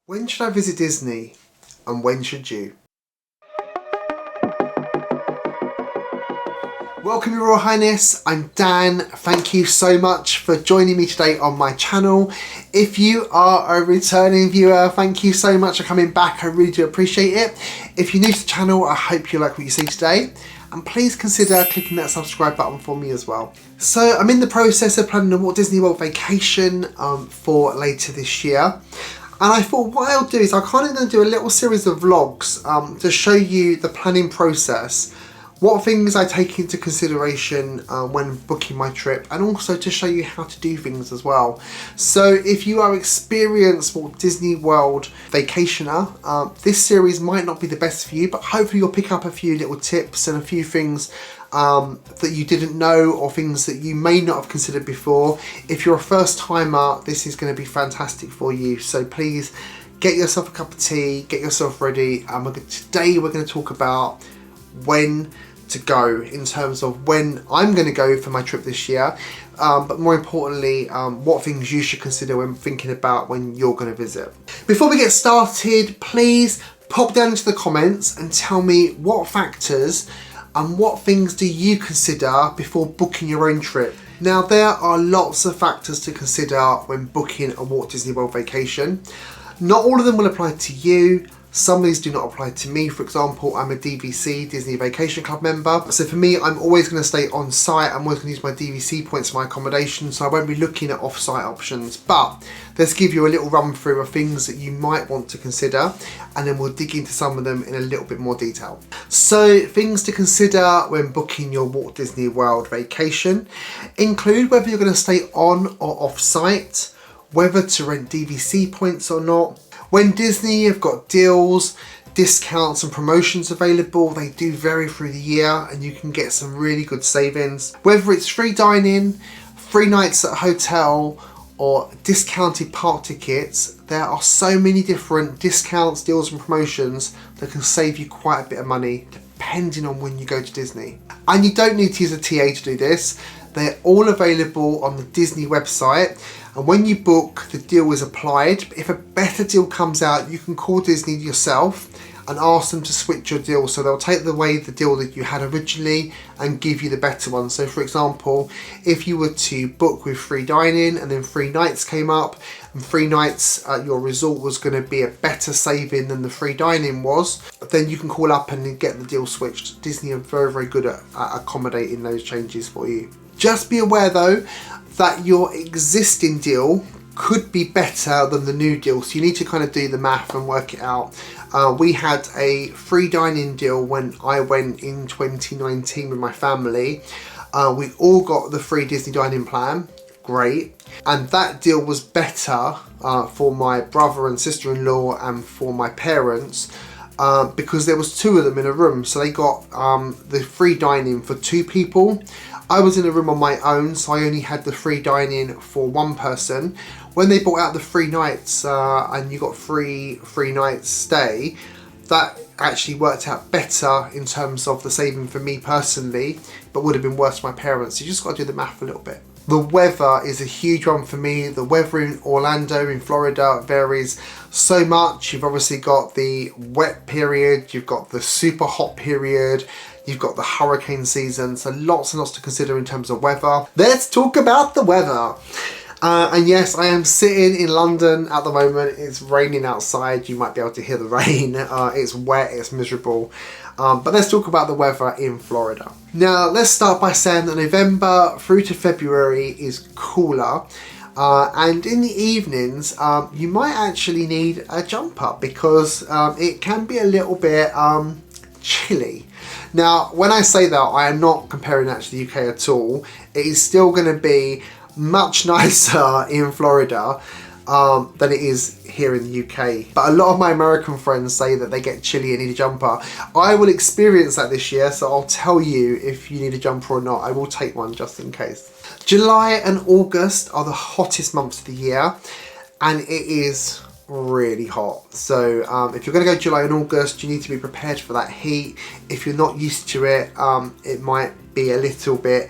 When should I visit Disney and when should you? Welcome, Your Royal Highness. I'm Dan. Thank you so much for joining me today on my channel. If you are a returning viewer, thank you so much for coming back. I really do appreciate it. If you're new to the channel, I hope you like what you see today. And please consider clicking that subscribe button for me as well. So I'm in the process of planning a Walt Disney World vacation for later this year. And I thought what I'll do is I'm kind of going to do a little series of vlogs to show you the planning process, what things I take into consideration when booking my trip, and also to show you how to do things as well. So if you are experienced Walt Disney World vacationer, this series might not be the best for you, but hopefully you'll pick up a few little tips and a few things that you didn't know, or things that you may not have considered before. If you're a first timer, this is going to be fantastic for you. So please get yourself a cup of tea, get yourself ready. Today we're going to talk about when to go in terms of when I'm going to go for my trip this year, but more importantly, what things you should consider when thinking about when you're going to visit. Before we get started, please pop down into the comments and tell me what factors and what things do you consider before booking your own trip. Now, there are lots of factors to consider when booking a Walt Disney World vacation. Not all of them will apply to you. Some of these do not apply to me. For example, I'm a DVC, Disney Vacation Club member. So for me, I'm always going to stay on site. I'm always going to use my DVC points for my accommodation, so I won't be looking at off-site options. But let's give you a little run through of things that you might want to consider, and then we'll dig into some of them in a little bit more detail. So things to consider when booking your Walt Disney World vacation include whether you're going to stay on or off-site, whether to rent DVC points or not. When Disney have got deals, discounts and promotions available, they do vary through the year and you can get some really good savings. Whether it's free dining, free nights at a hotel, or discounted park tickets, there are so many different discounts, deals and promotions that can save you quite a bit of money depending on when you go to Disney. And you don't need to use a TA to do this. They're all available on the Disney website. And when you book, the deal is applied. If a better deal comes out, you can call Disney yourself and ask them to switch your deal. So they'll take away the deal that you had originally and give you the better one. So for example, if you were to book with free dining and then free nights came up, and free nights at your resort was going to be a better saving than the free dining was, then you can call up and get the deal switched. Disney are very, very good at accommodating those changes for you. Just be aware though, that your existing deal could be better than the new deal. So you need to kind of do the math and work it out. We had a free dining deal when I went in 2019 with my family. We all got the free Disney dining plan, great. And that deal was better for my brother and sister-in-law and for my parents because there was two of them in a room. So they got the free dining for two people. I was in a room on my own, so I only had the free dining for one person. When they brought out the free nights and you got free nights stay, that actually worked out better in terms of the saving for me personally, but would have been worse for my parents. So you just got to do the math a little bit. The weather is a huge one for me. The weather in Orlando, in Florida, varies so much. You've obviously got the wet period, you've got the super hot period, you've got the hurricane season, so lots and lots to consider in terms of weather. Let's talk about the weather. And yes, I am sitting in London at the moment. It's raining outside. You might be able to hear the rain. It's wet, it's miserable. But let's talk about the weather in Florida. Now, let's start by saying that November through to February is cooler. And in the evenings, you might actually need a jumper because it can be a little bit chilly. Now, when I say that, I am not comparing that to the UK at all. It is still going to be much nicer in Florida than it is here in the UK. But a lot of my American friends say that they get chilly and need a jumper. I will experience that this year, so I'll tell you if you need a jumper or not. I will take one just in case. July and August are the hottest months of the year, and it is really hot. So if you're going to go July and August, you need to be prepared for that heat. If you're not used to it, it might be a little bit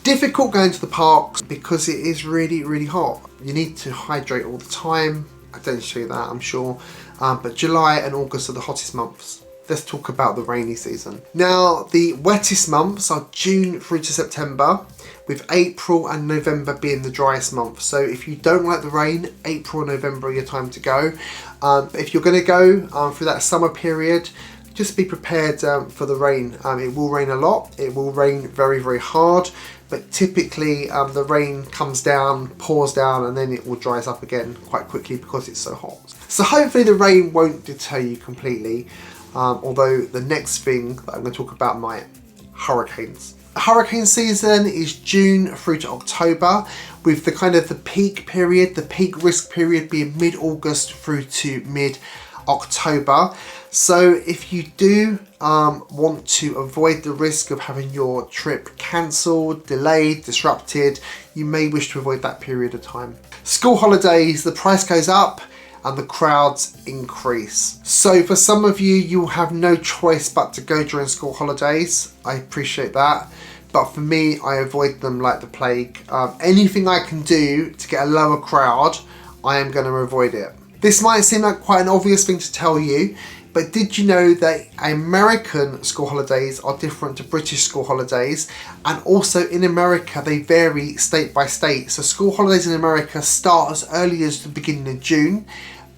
difficult going to the parks because it is really, really hot. You need to hydrate all the time. I don't show you that, I'm sure. But July and August are the hottest months. Let's talk about the rainy season. Now, the wettest months are June through to September, with April and November being the driest months. So if you don't like the rain, April and November are your time to go. But if you're going to go through that summer period, just be prepared for the rain. It will rain a lot. It will rain very, very hard. But typically the rain comes down, pours down, and then it will dries up again quite quickly because it's so hot. So hopefully the rain won't deter you completely. Although the next thing that I'm going to talk about might. Hurricanes. Hurricane season is June through to October, with the kind of the peak period, the peak risk period being mid-August through to mid-October. So if you do want to avoid the risk of having your trip cancelled, delayed, disrupted, you may wish to avoid that period of time. School holidays, the price goes up and the crowds increase. So for some of you, you'll have no choice but to go during school holidays. I appreciate that. But for me, I avoid them like the plague. Anything I can do to get a lower crowd, I am going to avoid it. This might seem like quite an obvious thing to tell you, but did you know that American school holidays are different to British school holidays? And also in America, they vary state by state. So school holidays in America start as early as the beginning of June,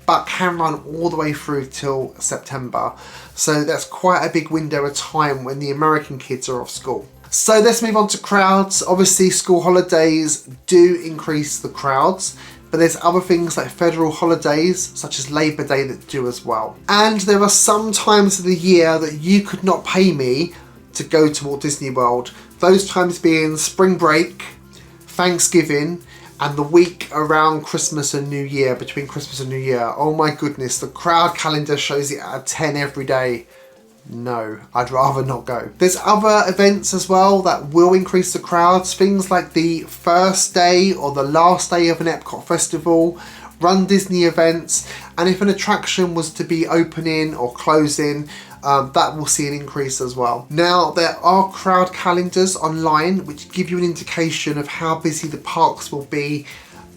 but can run all the way through till September. So that's quite a big window of time when the American kids are off school. So let's move on to crowds. Obviously, school holidays do increase the crowds, but there's other things like federal holidays, such as Labor Day, that do as well. And there are some times of the year that you could not pay me to go to Walt Disney World. Those times being spring break, Thanksgiving, and the week around Christmas and New Year, between Christmas and New Year. Oh my goodness, the crowd calendar shows it at 10 every day. No, I'd rather not go. There's other events as well that will increase the crowds. Things like the first day or the last day of an Epcot festival, Run Disney events, and if an attraction was to be opening or closing, that will see an increase as well. Now, there are crowd calendars online which give you an indication of how busy the parks will be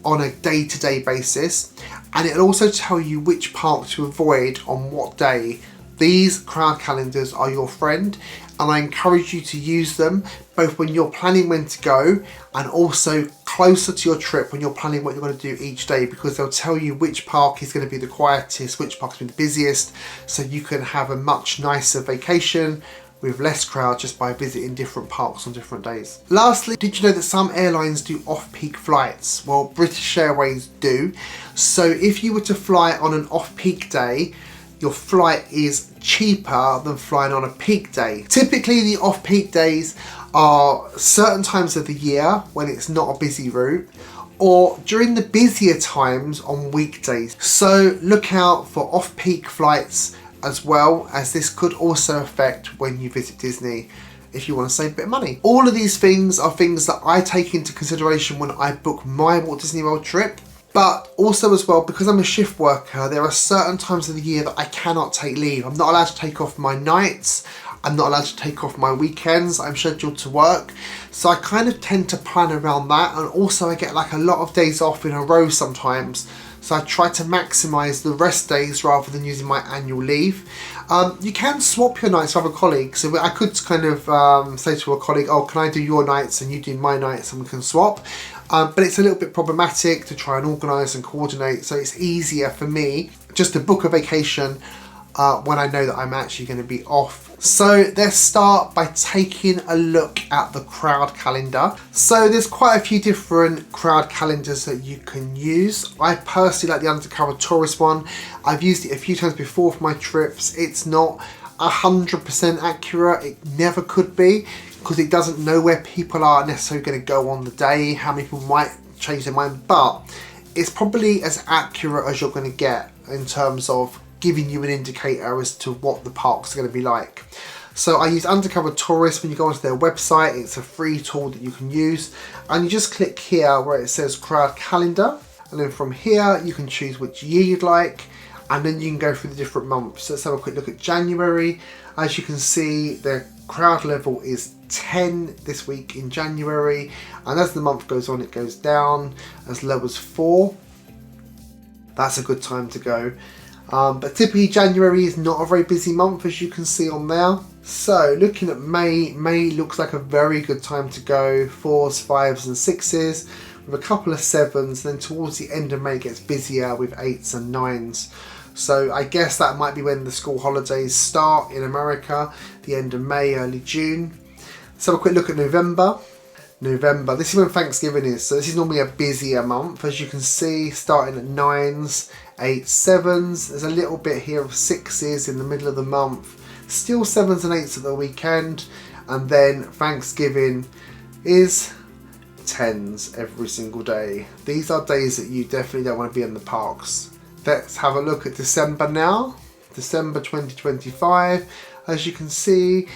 on a day-to-day basis, and it'll also tell you which park to avoid on what day. These crowd calendars are your friend, and I encourage you to use them both when you're planning when to go and also closer to your trip when you're planning what you're going to do each day, because they'll tell you which park is going to be the quietest, which park is going to be the busiest, so you can have a much nicer vacation with less crowd just by visiting different parks on different days. Lastly, did you know that some airlines do off-peak flights? Well, British Airways do. So if you were to fly on an off-peak day, your flight is cheaper than flying on a peak day. Typically, the off-peak days are certain times of the year when it's not a busy route, or during the busier times on weekdays. So look out for off-peak flights, as well as this could also affect when you visit Disney if you want to save a bit of money. All of these things are things that I take into consideration when I book my Walt Disney World trip. But also as well, because I'm a shift worker, there are certain times of the year that I cannot take leave. I'm not allowed to take off my nights. I'm not allowed to take off my weekends. I'm scheduled to work. So I kind of tend to plan around that. And also I get like a lot of days off in a row sometimes. So I try to maximise the rest days rather than using my annual leave. You can swap your nights with other colleagues. So I could kind of say to a colleague, oh, can I do your nights and you do my nights and we can swap. But it's a little bit problematic to try and organise and coordinate. So it's easier for me just to book a vacation when I know that I'm actually going to be off. So let's start by taking a look at the crowd calendar. So there's quite a few different crowd calendars that you can use. I personally like the Undercover Tourist one. I've used it a few times before for my trips. It's not 100% accurate. It never could be, because it doesn't know where people are necessarily going to go on the day, how many people might change their mind, but it's probably as accurate as you're going to get in terms of giving you an indicator as to what the parks are going to be like. So I use Undercover Tourist. When you go onto their website, it's a free tool that you can use, and you just click here where it says crowd calendar, and then from here you can choose which year you'd like, and then you can go through the different months. So let's have a quick look at January. As you can see, the crowd level is 10 this week in January, and as the month goes on it goes down as low as 4. That's a good time to go. But typically January is not a very busy month, as you can see on there. So looking at May looks like a very good time to go. 4s, 5s and 6s with a couple of 7s. Then towards the end of May it gets busier with 8s and 9s. So I guess that might be when the school holidays start in America, the end of May, early June. Let's have a quick look at November. This is when Thanksgiving is, so this is normally a busier month. As you can see, starting at 9s, 8s, 7s. There's a little bit here of 6s in the middle of the month. Still 7s and 8s at the weekend. And then Thanksgiving is 10s every single day. These are days that you definitely don't want to be in the parks. Let's have a look at December now. December 2025. As you can see,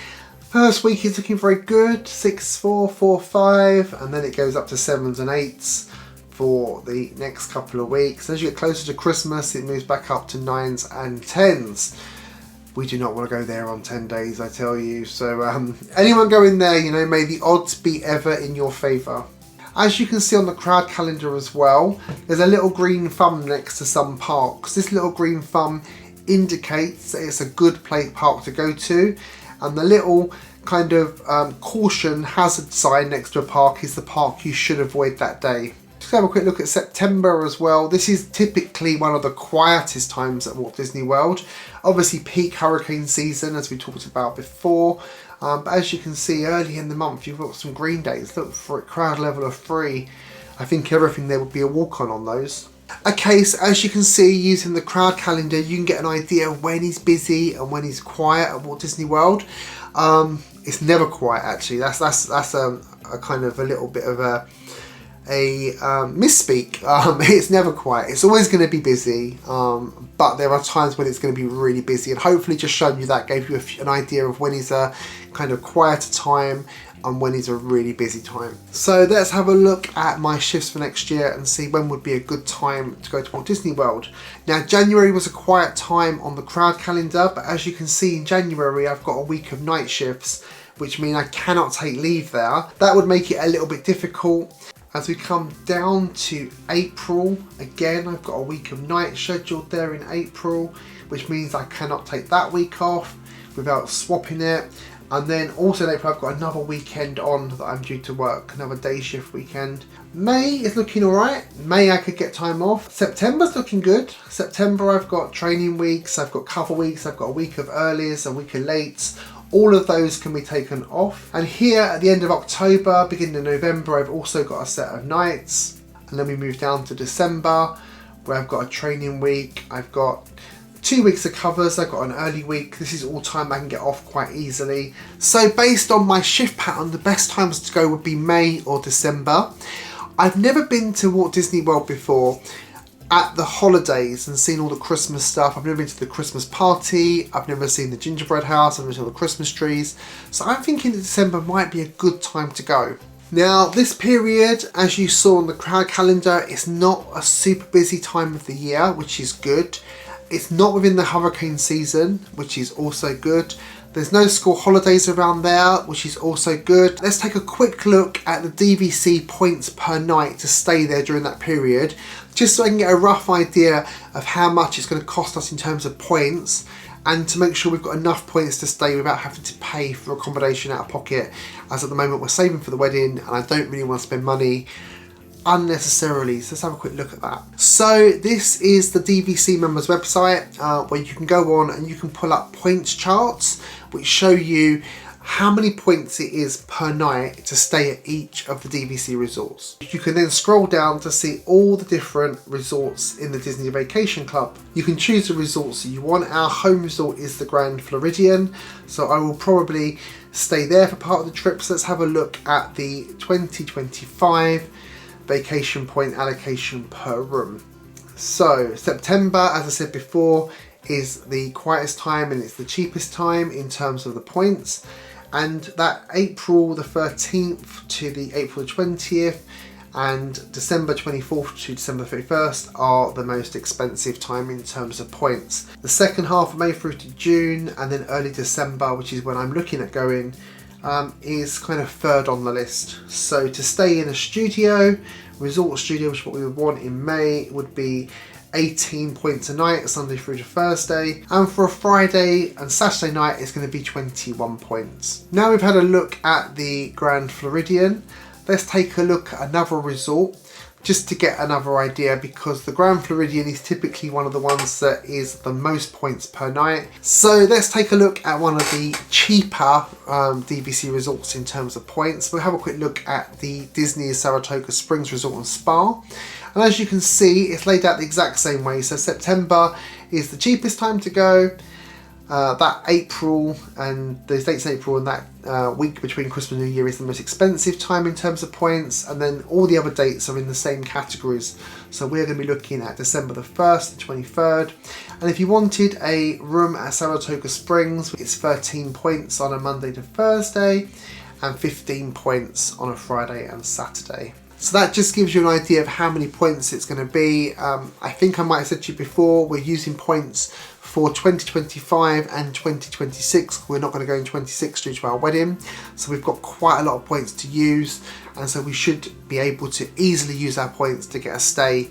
first week is looking very good. 6, 4, 4, 5, and then it goes up to 7s and 8s for the next couple of weeks. As you get closer to Christmas, it moves back up to 9s and 10s. We do not want to go there on 10 days, I tell you. So anyone going there, you know, may the odds be ever in your favour. As you can see on the crowd calendar as well, there's a little green thumb next to some parks. This little green thumb indicates that it's a good park to go to, and the little kind of caution hazard sign next to a park is the park you should avoid that day. Just have a quick look at September as well. This is typically one of the quietest times at Walt Disney World. Obviously peak hurricane season, as we talked about before. But as you can see, early in the month, you've got some green days. Look, for a crowd level of 3. I think everything there would be a walk-on those. Okay, so as you can see, using the crowd calendar, you can get an idea of when he's busy and when he's quiet at Walt Disney World. It's never quiet, actually. That's a kind of a little bit of a misspeak. It's never quiet. It's always going to be busy, but there are times when it's going to be really busy, and hopefully just showing you that gave you an idea of when is a kind of quieter time and when is a really busy time. So let's have a look at my shifts for next year and see when would be a good time to go to Walt Disney World. Now January was a quiet time on the crowd calendar, but as you can see in January I've got a week of night shifts, which mean I cannot take leave there. That would make it a little bit difficult. As we come down to April, again I've got a week of night scheduled there in April, which means I cannot take that week off without swapping it. And then also in April I've got another weekend on that I'm due to work, another day shift weekend. May is looking alright. May I could get time off. September's looking good. September I've got training weeks, I've got cover weeks, I've got a week of earlies, a week of lates. All of those can be taken off. And here at the end of October, beginning of November, I've also got a set of nights. And then we move down to December, where I've got a training week. I've got 2 weeks of covers. I've got an early week. This is all time I can get off quite easily. So based on my shift pattern, the best times to go would be May or December. I've never been to Walt Disney World before at the holidays and seen all the Christmas stuff. I've never been to the Christmas party. I've never seen the gingerbread house. I've never seen all the Christmas trees. So I'm thinking that December might be a good time to go. Now this period, as you saw on the crowd calendar, it's not a super busy time of the year, which is good. It's not within the hurricane season, which is also good. There's no school holidays around there, which is also good. Let's take a quick look at the DVC points per night to stay there during that period, just so I can get a rough idea of how much it's going to cost us in terms of points, and to make sure we've got enough points to stay without having to pay for accommodation out of pocket, as at the moment we're saving for the wedding and I don't really want to spend money unnecessarily. So let's have a quick look at that. So this is the DVC members website, where you can go on and you can pull up points charts which show you how many points it is per night to stay at each of the DVC resorts. You can then scroll down to see all the different resorts in the Disney Vacation Club. You can choose the resorts that you want. Our home resort is the Grand Floridian, so I will probably stay there for part of the trip. So let's have a look at the 2025 vacation point allocation per room. So September, as I said before, is the quietest time and it's the cheapest time in terms of the points. And that April the 13th to the April the 20th and December 24th to December 31st are the most expensive time in terms of points. The second half of May through to June and then early December, which is when I'm looking at going, is kind of third on the list. So to stay in a studio, resort studio, which is what we would want in May, would be 18 points a night, Sunday through to Thursday, and for a Friday and Saturday night it's going to be 21 points. Now we've had a look at the Grand Floridian, let's take a look at another resort just to get another idea, because the Grand Floridian is typically one of the ones that is the most points per night. So let's take a look at one of the cheaper DVC resorts in terms of points. We'll have a quick look at the Disney Saratoga Springs Resort and Spa. And as you can see, it's laid out the exact same way. So September is the cheapest time to go. That April and those dates in April and that week between Christmas and New Year is the most expensive time in terms of points, and then all the other dates are in the same categories. So we're going to be looking at December the 1st, the 23rd, and if you wanted a room at Saratoga Springs, it's 13 points on a Monday to Thursday and 15 points on a Friday and Saturday. So that just gives you an idea of how many points it's going to be. I think I might have said to you before, we're using points for 2025 and 2026. We're not going to go in 26 due to our wedding. So we've got quite a lot of points to use. And so we should be able to easily use our points to get a stay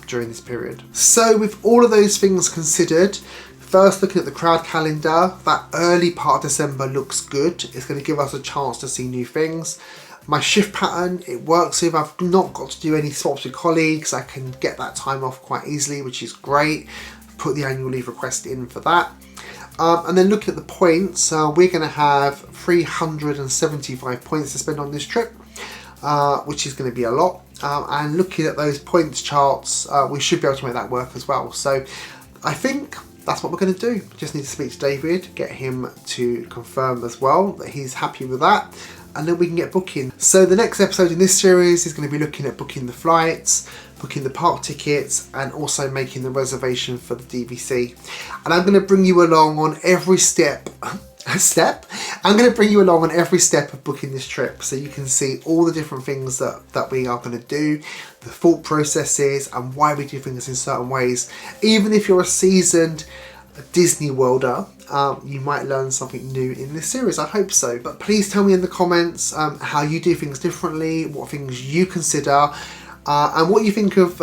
during this period. So with all of those things considered, first looking at the crowd calendar, that early part of December looks good. It's going to give us a chance to see new things. My shift pattern, it works if I've not got to do any swaps with colleagues. I can get that time off quite easily, which is great. Put the annual leave request in for that. And then looking at the points, we're going to have 375 points to spend on this trip, which is going to be a lot. And looking at those points charts, we should be able to make that work as well. So I think that's what we're going to do. Just need to speak to David, get him to confirm as well that he's happy with that, and then we can get booking. So the next episode in this series is going to be looking at booking the flights, booking the park tickets, and also making the reservation for the DVC. And I'm going to bring you along on every step. I'm going to bring you along on every step of booking this trip, so you can see all the different things that we are going to do, the thought processes, and why we do things in certain ways. Even if you're a seasoned Disney Worlder, you might learn something new in this series. I hope so. But please tell me in the comments how you do things differently, what things you consider, and what you think of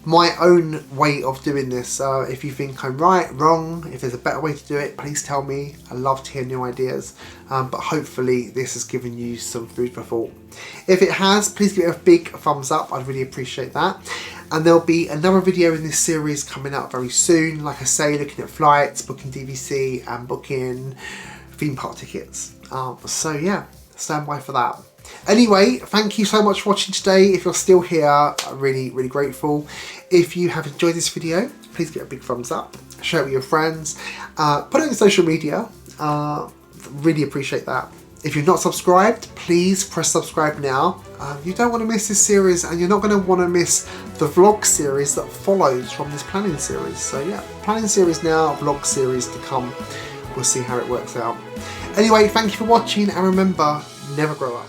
my own way of doing this. If you think I'm right, wrong, if there's a better way to do it, please tell me. I love to hear new ideas, but hopefully this has given you some food for thought. If it has, please give it a big thumbs up. I'd really appreciate that. And there'll be another video in this series coming out very soon. Like I say, looking at flights, booking DVC, and booking theme park tickets. So yeah, stand by for that. Anyway, thank you so much for watching today. If you're still here, I'm really, really grateful. If you have enjoyed this video, please give it a big thumbs up. Share it with your friends. Put it on social media. Really appreciate that. If you're not subscribed, please press subscribe now. You don't want to miss this series, and you're not going to want to miss the vlog series that follows from this planning series. So yeah, planning series now, vlog series to come. We'll see how it works out. Anyway, thank you for watching, and remember, never grow up.